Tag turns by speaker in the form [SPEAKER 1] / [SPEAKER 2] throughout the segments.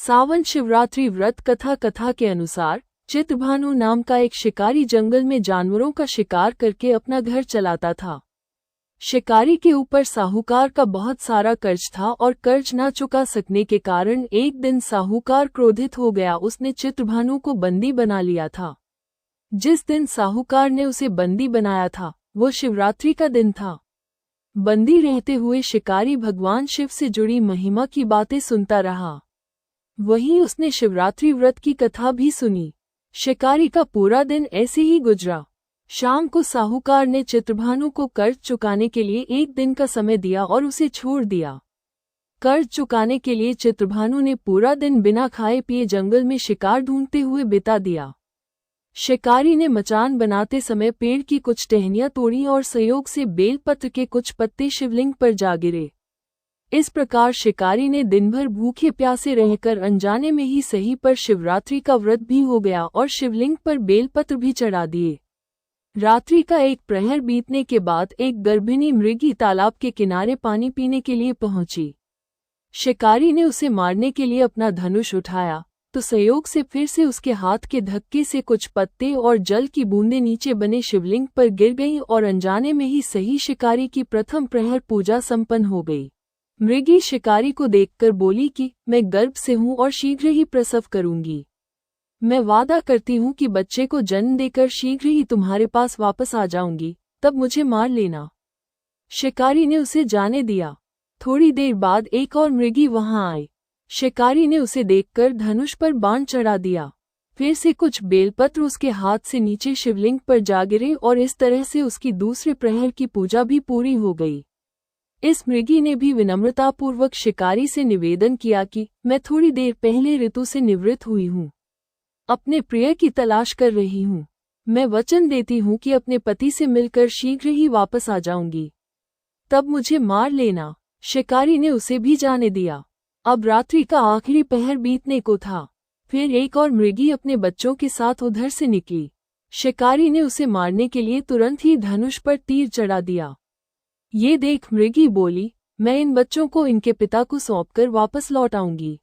[SPEAKER 1] सावन शिवरात्रि व्रत कथा के अनुसार चित्रभानु नाम का एक शिकारी जंगल में जानवरों का शिकार करके अपना घर चलाता था। शिकारी के ऊपर साहूकार का बहुत सारा कर्ज था और कर्ज न चुका सकने के कारण एक दिन साहूकार क्रोधित हो गया। उसने चित्रभानु को बंदी बना लिया था। जिस दिन साहूकार ने उसे बंदी बनाया था वो शिवरात्रि का दिन था। बंदी रहते हुए शिकारी भगवान शिव से जुड़ी महिमा की बातें सुनता रहा। वहीं उसने शिवरात्रि व्रत की कथा भी सुनी। शिकारी का पूरा दिन ऐसे ही गुजरा। शाम को साहूकार ने चित्रभानु को कर्ज चुकाने के लिए एक दिन का समय दिया और उसे छोड़ दिया। कर्ज चुकाने के लिए चित्रभानु ने पूरा दिन बिना खाए पिए जंगल में शिकार ढूंढते हुए बिता दिया। शिकारी ने मचान बनाते समय पेड़ की कुछ टहनियां तोड़ी और संयोग से बेलपत्र के कुछ पत्ते शिवलिंग पर जा गिरे। इस प्रकार शिकारी ने दिन भर भूखे प्यासे रहकर अनजाने में ही सही पर शिवरात्रि का व्रत भी हो गया और शिवलिंग पर बेलपत्र भी चढ़ा दिए। रात्रि का एक प्रहर बीतने के बाद एक गर्भिणी मृगी तालाब के किनारे पानी पीने के लिए पहुंची। शिकारी ने उसे मारने के लिए अपना धनुष उठाया तो संयोग से फिर से उसके हाथ के धक्के से कुछ पत्ते और जल की बूंदें नीचे बने शिवलिंग पर गिर गईं और अनजाने में ही सही शिकारी की प्रथम प्रहर पूजा संपन्न हो गई। मृगी शिकारी को देखकर बोली कि मैं गर्भ से हूँ और शीघ्र ही प्रसव करूंगी। मैं वादा करती हूँ कि बच्चे को जन्म देकर शीघ्र ही तुम्हारे पास वापस आ जाऊंगी, तब मुझे मार लेना। शिकारी ने उसे जाने दिया। थोड़ी देर बाद एक और मृगी वहां आई। शिकारी ने उसे देखकर धनुष पर बाण चढ़ा दिया। फिर से कुछ बेलपत्र उसके हाथ से नीचे शिवलिंग पर जा गिरे और इस तरह से उसकी दूसरे प्रहर की पूजा भी पूरी हो गई। इस मृगी ने भी विनम्रतापूर्वक शिकारी से निवेदन किया कि मैं थोड़ी देर पहले ऋतु से निवृत्त हुई हूँ, अपने प्रिय की तलाश कर रही हूँ। मैं वचन देती हूँ कि अपने पति से मिलकर शीघ्र ही वापस आ जाऊंगी, तब मुझे मार लेना। शिकारी ने उसे भी जाने दिया। अब रात्रि का आखिरी पहर बीतने को था। फिर एक और मृगी अपने बच्चों के साथ उधर से निकली। शिकारी ने उसे मारने के लिए तुरंत ही धनुष पर तीर चढ़ा दिया। ये देख मृगी बोली, मैं इन बच्चों को इनके पिता को सौंपकर वापस लौट आऊंगी,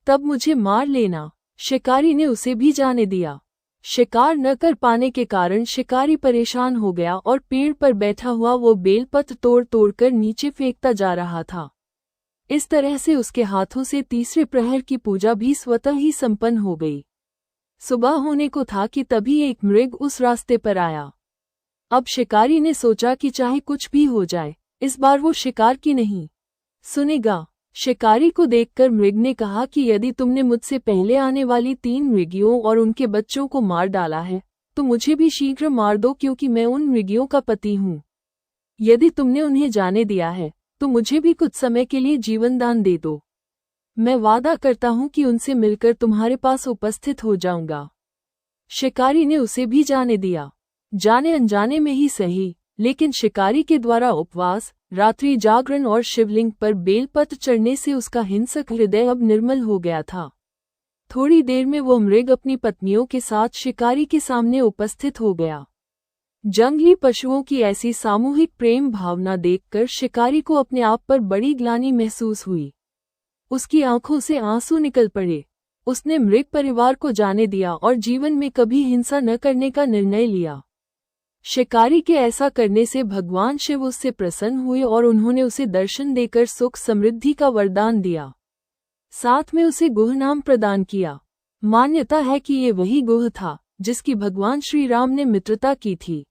[SPEAKER 1] तब मुझे मार लेना। शिकारी ने उसे भी जाने दिया। शिकार न कर पाने के कारण शिकारी परेशान हो गया और पेड़ पर बैठा हुआ वो बेलपत्र तोड़ तोड़कर नीचे फेंकता जा रहा था। इस तरह से उसके हाथों से तीसरे प्रहर की पूजा भी स्वतः ही संपन्न हो गई। सुबह होने को था कि तभी एक मृग उस रास्ते पर आया। अब शिकारी ने सोचा कि चाहे कुछ भी हो जाए, इस बार वो शिकार की नहीं सुनेगा। शिकारी को देखकर मृग ने कहा कि यदि तुमने मुझसे पहले आने वाली 3 मृगियों और उनके बच्चों को मार डाला है तो मुझे भी शीघ्र मार दो, क्योंकि मैं उन मृगियों का पति हूँ। यदि तुमने उन्हें जाने दिया है तो मुझे भी कुछ समय के लिए जीवन दान दे दो। मैं वादा करता हूँ कि उनसे मिलकर तुम्हारे पास उपस्थित हो जाऊंगा। शिकारी ने उसे भी जाने दिया। जाने अनजाने में ही सही, लेकिन शिकारी के द्वारा उपवास, रात्रि जागरण और शिवलिंग पर बेलपत्र चढ़ने से उसका हिंसक हृदय अब निर्मल हो गया था। थोड़ी देर में वो मृग अपनी पत्नियों के साथ शिकारी के सामने उपस्थित हो गया। जंगली पशुओं की ऐसी सामूहिक प्रेम भावना देखकर शिकारी को अपने आप पर बड़ी ग्लानि महसूस हुई। उसकी आंखों से आंसू निकल पड़े। उसने मृग परिवार को जाने दिया और जीवन में कभी हिंसा न करने का निर्णय लिया। शिकारी के ऐसा करने से भगवान शिव उससे प्रसन्न हुए और उन्होंने उसे दर्शन देकर सुख समृद्धि का वरदान दिया। साथ में उसे गुह नाम प्रदान किया। मान्यता है कि ये वही गुह था जिसकी भगवान श्री राम ने मित्रता की थी।